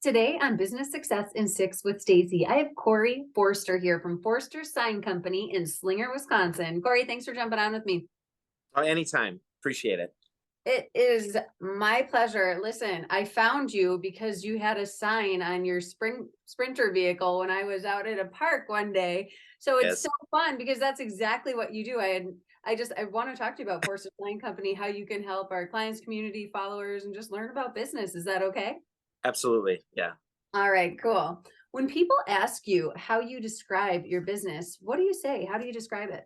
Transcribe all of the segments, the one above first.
Today on Business Success in Six with Stacie, I have Corey Foerster here from Foerster Sign Company in Slinger, Wisconsin. Corey, thanks for jumping on with me. Oh, anytime. Appreciate it. It is my pleasure. Listen, I found you because you had a sign on your sprinter vehicle when I was out at a park one day. So it's so Yes, fun because that's exactly what you do. I want to talk to you about Foerster Sign Company, how you can help our clients, community, followers, and just learn about business. Is that okay? absolutely. Yeah. All right, cool. When people ask you how you describe your business, what do you say? How do you describe it?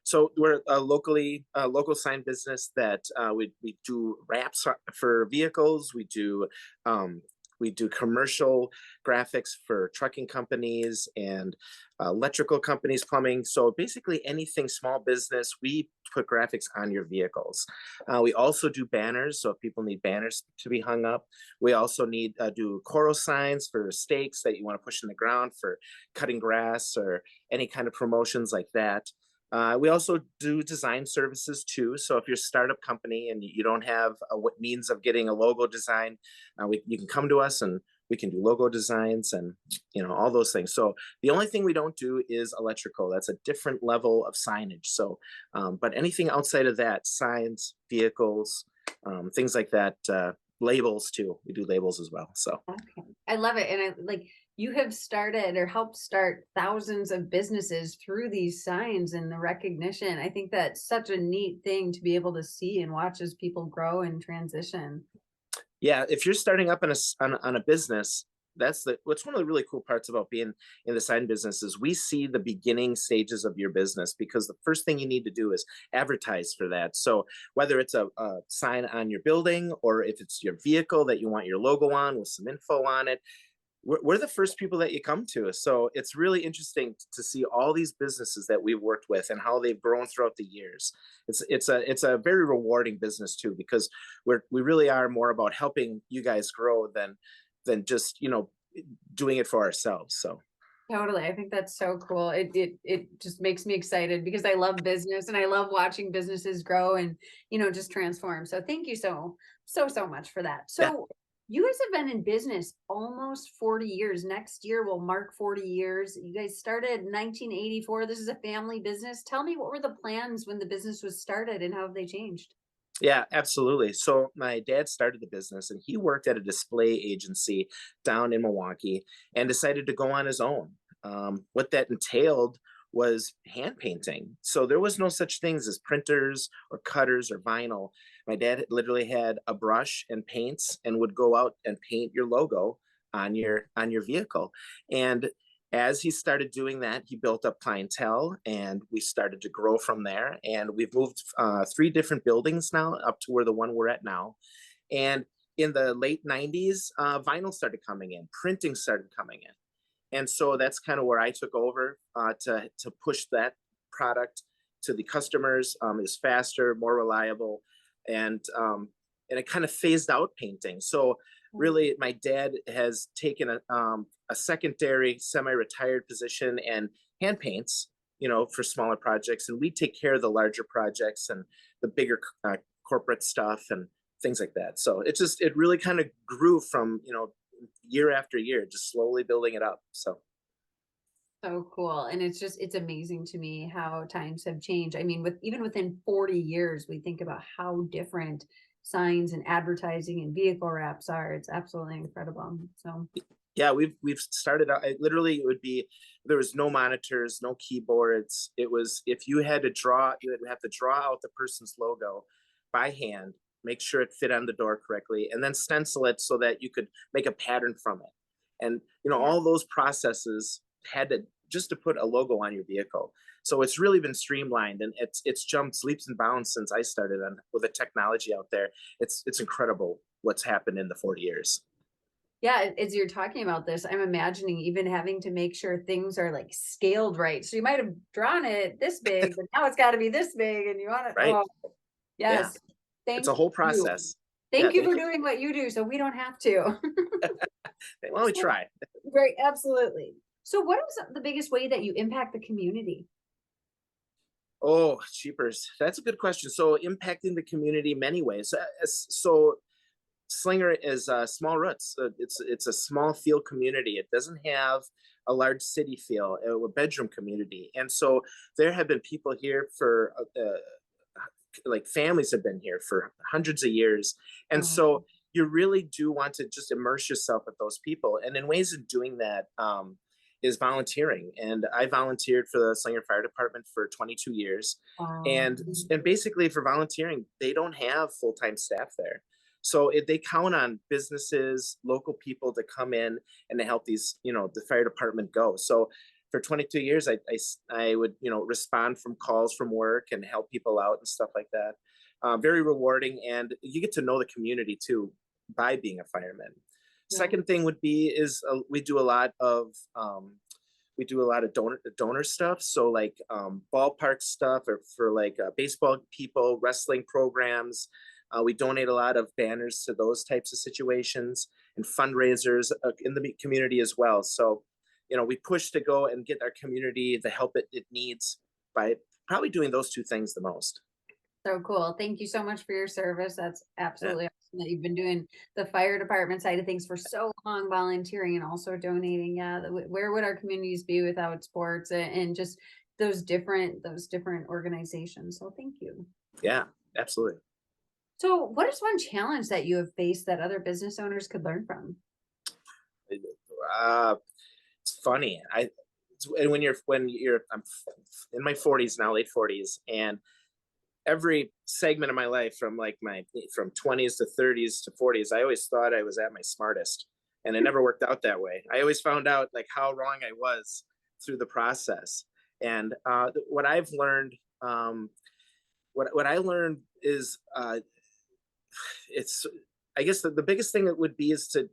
So we're a local sign business that we do wraps for vehicles. We do commercial graphics for trucking companies and electrical companies, plumbing. So basically anything small business, we put graphics on your vehicles. We also do banners. So if people need banners to be hung up, we also need do coral signs for stakes that you want to push in the ground for cutting grass or any kind of promotions like that. We also do design services too. So if you're a startup company and you don't have a means of getting a logo design, you can come to us and we can do logo designs and all those things. So the only thing we don't do is electrical. That's a different level of signage. So, but anything outside of that, signs, vehicles, things like that, labels too. We do labels as well. So Okay. I love it. And you have started or helped start thousands of businesses through these signs and the recognition. I think that's such a neat thing to be able to see and watch as people grow and transition. yeah, if you're starting up on a business, what's one of the really cool parts about being in the sign business is we see the beginning stages of your business, because the first thing you need to do is advertise for that. So whether it's a sign on your building or if it's your vehicle that you want your logo on with some info on it, we're the first people that you come to. So it's really interesting to see all these businesses that we've worked with and how they've grown throughout the years. It's a very rewarding business too, because we really are more about helping you guys grow than just doing it for ourselves. So Totally. I think that's so cool. It just makes me excited because I love business and I love watching businesses grow and, just transform. So thank you so much for that. yeah. So you guys have been in business almost 40 years. Next year will mark 40 years. You guys started in 1984. This is a family business. Tell me, what were the plans when the business was started and how have they changed? Yeah, absolutely. So my dad started the business and he worked at a display agency down in Milwaukee and decided to go on his own. What that entailed was hand painting. So there was no such things as printers or cutters or vinyl. My dad literally had a brush and paints and would go out and paint your logo on your vehicle. And as he started doing that, he built up clientele and we started to grow from there. And we've moved three different buildings now up to where the one we're at now. And in the late 90s, vinyl started coming in, printing started coming in. And so that's kind of where I took over to push that product to the customers. Is faster, more reliable, and it kind of phased out painting. So really, my dad has taken a secondary, semi-retired position and hand paints, for smaller projects, and we take care of the larger projects and the bigger corporate stuff and things like that. So it really kind of grew from year after year, just slowly building it up. So So cool. And it's amazing to me how times have changed. I mean, even within 40 years, we think about how different signs and advertising and vehicle wraps are. It's absolutely incredible. So yeah, we've started out. It would be, there was no monitors, no keyboards. It was, if you had to draw, you would have to draw out the person's logo by hand, make sure it fit on the door correctly, and then stencil it so that you could make a pattern from it. And yeah. all those processes had to just to put a logo on your vehicle. So it's really been streamlined, and it's jumped leaps and bounds since I started on with the technology out there. It's incredible what's happened in the 40 years. Yeah, as you're talking about this, I'm imagining even having to make sure things are like scaled right. So you might have drawn it this big, but now it's got to be this big, and you want it. Right? Oh, Yeah, yes. it's Thank a whole you. process. Yeah, Thank you thank for you. doing what you do, so we don't have to. Well, we So, try. great, absolutely. So, what is the biggest way that you impact the community? Oh, cheapers. That's a good question. So impacting the community many ways. So Slinger is small roots. It's a small feel community. It doesn't have a large city feel, a bedroom community. And so there have been people here for like families have been here for hundreds of years. And Oh, so you really do want to just immerse yourself with those people. And in ways of doing that, is volunteering. And I volunteered for the Slinger Fire Department for 22 years. wow. And basically for volunteering, they don't have full-time staff there. So they count on businesses, local people to come in and to help these, the fire department go. So for 22 years, I would, respond from calls from work and help people out and stuff like that. Very rewarding. And you get to know the community too by being a fireman. Yeah. Second thing would be is we do a lot of donor stuff. So like ballpark stuff, or for like baseball people, wrestling programs. We donate a lot of banners to those types of situations, and fundraisers in the community as well. So, we push to go and get our community the help it needs by probably doing those two things the most. So cool. Thank you so much for your service. That's Yeah. absolutely awesome that you've been doing the fire department side of things for so long, volunteering and also donating. Yeah, where would our communities be without sports and just those different organizations? So thank you. Yeah, absolutely. So, what is one challenge that you have faced that other business owners could learn from? Uh, it's funny. And when you're I'm in my 40s now, late 40s, and every segment of my life from 20s to 30s to 40s, I always thought I was at my smartest, and it never worked out that way. I always found out like how wrong I was through the process. And what I've learned, what I learned is it's I guess the biggest thing that would be is to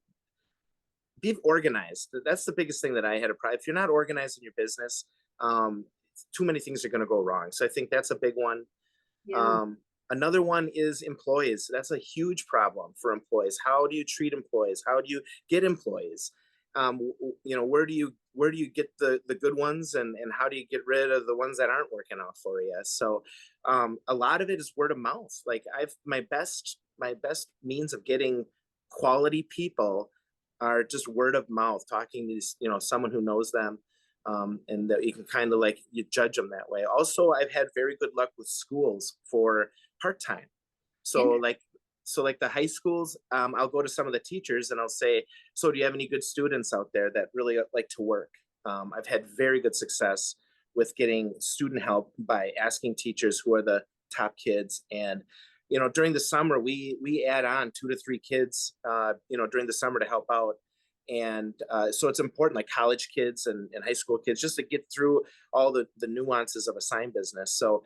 be organized. That's the biggest thing that I had a problem. If you're not organized in your business, um, too many things are going to go wrong. So I think that's a big one. Yeah. Um, Another one is employees. That's a huge problem for employees. How do you treat employees? How do you get employees? Where do you get the good ones, and how do you get rid of the ones that aren't working out for you? So a lot of it is word of mouth. Like I've my best means of getting quality people are just word of mouth, talking to someone who knows them, and that you can kind of like you judge them that way. Also, I've had very good luck with schools for part time. So And like the high schools, I'll go to some of the teachers and I'll say, "So do you have any good students out there that really like to work?" I've had very good success with getting student help by asking teachers who are the top kids. And during the summer we add on 2 to 3 kids during the summer to help out. And so it's important, like college kids and high school kids, just to get through all the nuances of a sign business. So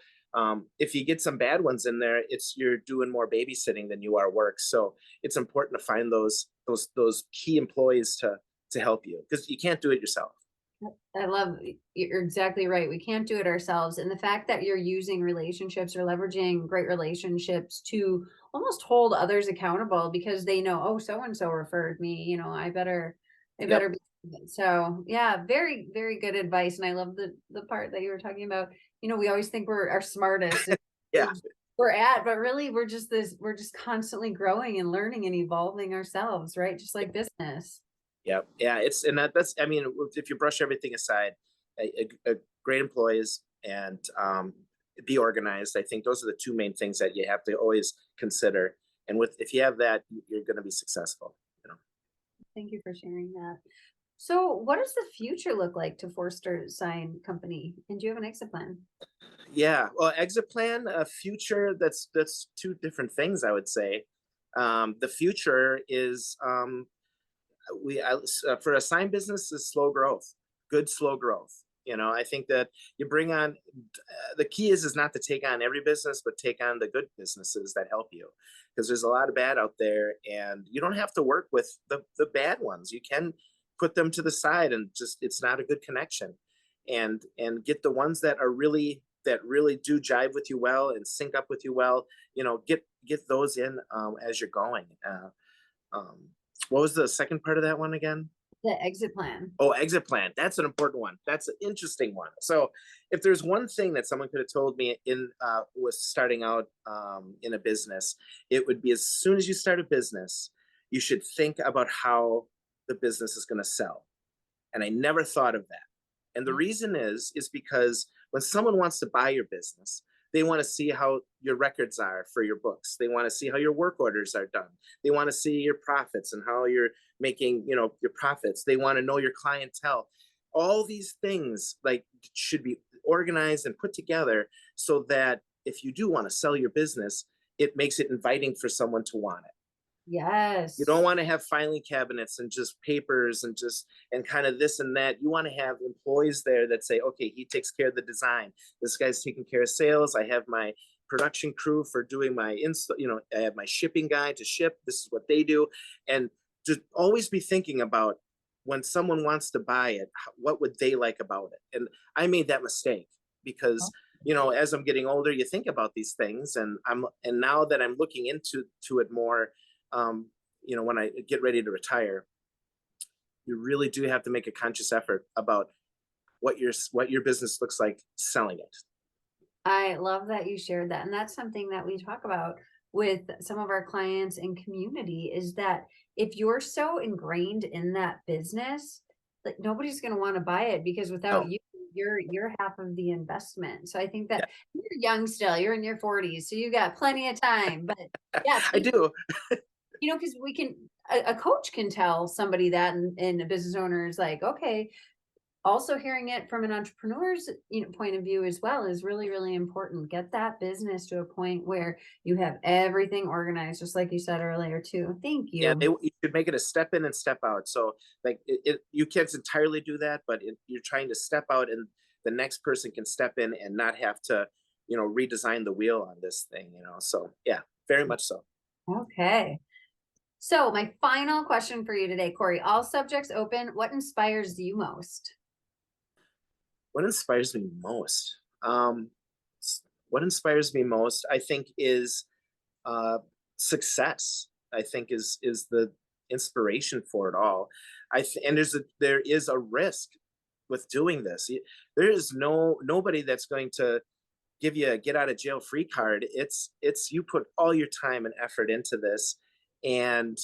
if you get some bad ones in there, you're doing more babysitting than you are work. So it's important to find those key employees to help you, because you can't do it yourself. I love you're exactly right. We can't do it ourselves. And the fact that you're using relationships or leveraging great relationships to almost hold others accountable because they know, oh, so and so referred me, I Yep. better be so yeah, very, very good advice. And I love the part that you were talking about. We always think we're our smartest and Yeah. we're at, but really we're just constantly growing and learning and evolving ourselves, right? Just like business. Yeah, yeah, and that's, I mean, if you brush everything aside, great employees and be organized. I think those are the two main things that you have to always consider. And if you have that, you're going to be successful. You know. Thank you for sharing that. So, what does the future look like to Forster Sign Company? And do you have an exit plan? Yeah, well, exit plan, future. That's two different things, I would say. The future is for a sign business is slow growth, good slow growth. I think that you bring on the key is not to take on every business, but take on the good businesses that help you, because there's a lot of bad out there, and you don't have to work with the bad ones. You can put them to the side, and just it's not a good connection, and get the ones that really do jive with you well and sync up with you well. Get those in as you're going. Um, what was the second part of that one again? The exit plan. Oh, exit plan. That's an important one. That's an interesting one. So, if there's one thing that someone could have told me in was starting out in a business, it would be as soon as you start a business, you should think about how the business is going to sell. And I never thought of that. And the reason is because when someone wants to buy your business, they want to see how your records are for your books. They want to see how your work orders are done. They want to see your profits and how you're making, your profits. They want to know your clientele. All these things like should be organized and put together so that if you do want to sell your business, it makes it inviting for someone to want it. You don't Yes. want to have filing cabinets and just papers and kind of this and that. You want to have employees there that say, okay, he takes care of the design. This guy's taking care of sales. I have my production crew for doing my I have my shipping guy to ship. This is what they do. And just always be thinking about when someone wants to buy it, what would they like about it? And I made that mistake because as I'm getting older, you think about these things, and now that I'm looking into it more, when I get ready to retire, you really do have to make a conscious effort about what your business looks like selling it. I love that you shared that. And that's something that we talk about with some of our clients and community is that if you're so ingrained in that business, like nobody's going to want to buy it because without Oh, you, you're half of the investment. So I think that yeah, you're young still, you're in your 40s, so you got plenty of time. But yeah, I do. because we can a coach can tell somebody that and a business owner is like, okay, also hearing it from an entrepreneur's point of view as well is really really important. Get that business to a point where you have everything organized, just like you said earlier too. Thank Yeah, you. you should make it a step in and step out. So like you can't entirely do that, but you're trying to step out, and the next person can step in and not have to, redesign the wheel on this thing. So yeah, very much so. Okay, so my final question for you today, Corey, all subjects open, what inspires you most? What inspires me most? What inspires me most, I think, is uh, success. I think is the inspiration for it all. And there is a risk with doing this. There is nobody that's going to give you a get out of jail free card. It's you put all your time and effort into this, and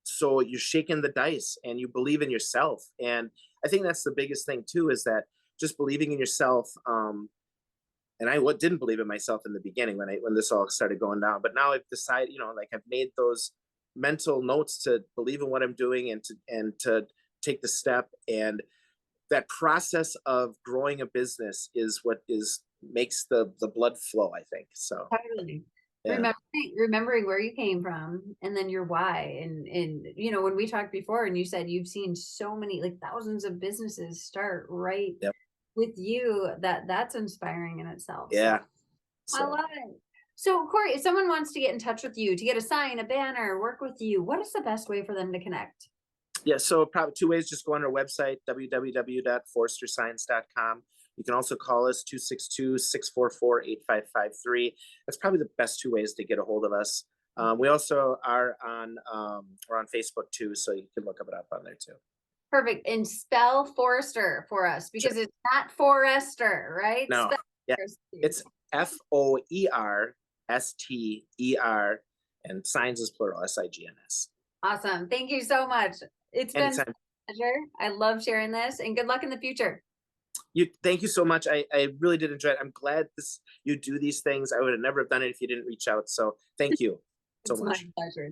so you're shaking the dice and you believe in yourself. And I think that's the biggest thing too, is that just believing in yourself. And I didn't believe in myself in the beginning when this all started going down, but now I've decided, like I've made those mental notes to believe in what I'm doing and to take the step. And that process of growing a business is what makes the blood flow, I think. So Totally. yeah. Remembering where you came from and then your why. And when we talked before and you said you've seen so many, like thousands of businesses start right Yep. with you, that's inspiring in itself. So Yeah. I So love it. So Corey, if someone wants to get in touch with you, to get a sign, a banner, work with you, what is the best way for them to connect? yeah, so probably two ways. Just go on our website, www.foerstersigns.com. You can also call us 262-644-8553. That's probably the best two ways to get a hold of us. We also are we're on Facebook too, so you can look it up on there too. Perfect. And spell Foerster for us Sure. because it's not Forester, right? No, Spell yeah, Forester. it's Foerster, and signs is plural, SIGNS. Awesome. Thank you so much. It's been such Anytime. a pleasure. I love sharing this and good luck in the future. Thank you so much. I really did enjoy it. I'm glad you do these things. I would have never have done it if you didn't reach out. So thank you so It's my much. pleasure.